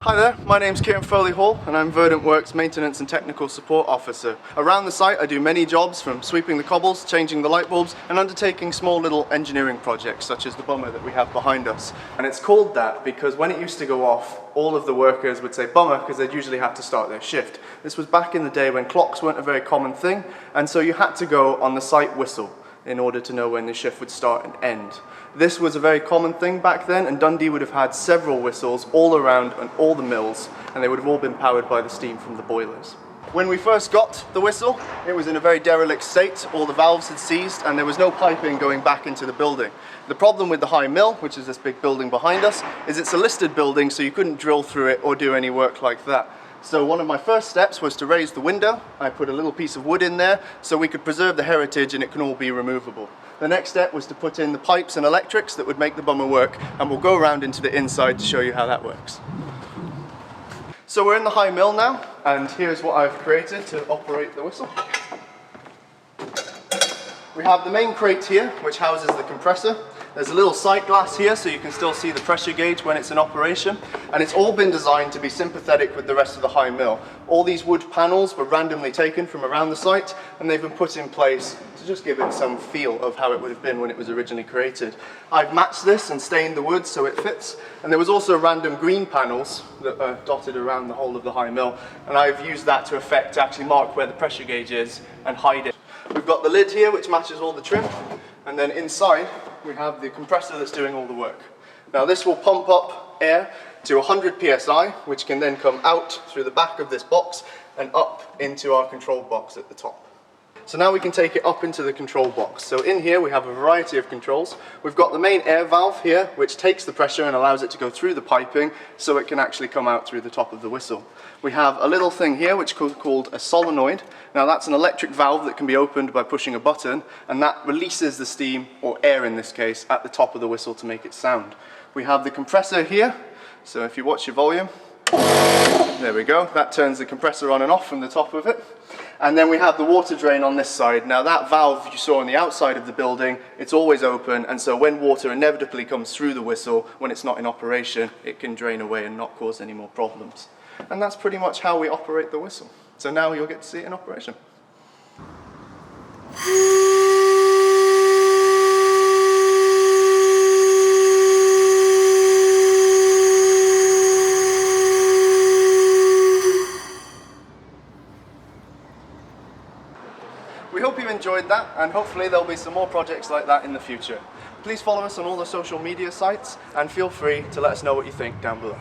Hi there, my name's Kieran Hall and I'm Verdant Works Maintenance and Technical Support Officer. Around the site I do many jobs, from sweeping the cobbles, changing the light bulbs and undertaking small little engineering projects such as the bummer that we have behind us. And it's called that because when it used to go off, all of the workers would say bummer because they'd usually have to start their shift. This was back in the day when clocks weren't a very common thing, and so you had to go on the site whistle in order to know when the shift would start and end. This was a very common thing back then, and Dundee would have had several whistles all around and all the mills, and they would have all been powered by the steam from the boilers. When we first got the whistle, it was in a very derelict state. All the valves had seized and there was no piping going back into the building. The problem with the high mill, which is this big building behind us, is it's a listed building, so you couldn't drill through it or do any work like that. So one of my first steps was to raise the window. I put a little piece of wood in there so we could preserve the heritage and it can all be removable. The next step was to put in the pipes and electrics that would make the bummer work, and we'll go around into the inside to show you how that works. So we're in the high mill now, and here's what I've created to operate the whistle. We have the main crate here, which houses the compressor. There's a little sight glass here so you can still see the pressure gauge when it's in operation, and it's all been designed to be sympathetic with the rest of the high mill. All these wood panels were randomly taken from around the site and they've been put in place to just give it some feel of how it would have been when it was originally created. I've matched this and stained the wood so it fits, and there was also random green panels that are dotted around the whole of the high mill, and I've used that to actually mark where the pressure gauge is and hide it. We've got the lid here which matches all the trim, and then inside we have the compressor that's doing all the work. Now this will pump up air to 100 psi, which can then come out through the back of this box and up into our control box at the top. So now we can take it up into the control box. So in here we have a variety of controls. We've got the main air valve here, which takes the pressure and allows it to go through the piping so it can actually come out through the top of the whistle. We have a little thing here which is called a solenoid. Now that's an electric valve that can be opened by pushing a button, and that releases the steam, or air in this case, at the top of the whistle to make it sound. We have the compressor here, so if you watch your volume, there we go, that turns the compressor on and off from the top of it. And then we have the water drain on this side. Now that valve you saw on the outside of the building, it's always open, and so when water inevitably comes through the whistle, when it's not in operation, it can drain away and not cause any more problems. And that's pretty much how we operate the whistle. So now you'll get to see it in operation. We hope you enjoyed that, and hopefully there'll be some more projects like that in the future. Please follow us on all the social media sites and feel free to let us know what you think down below.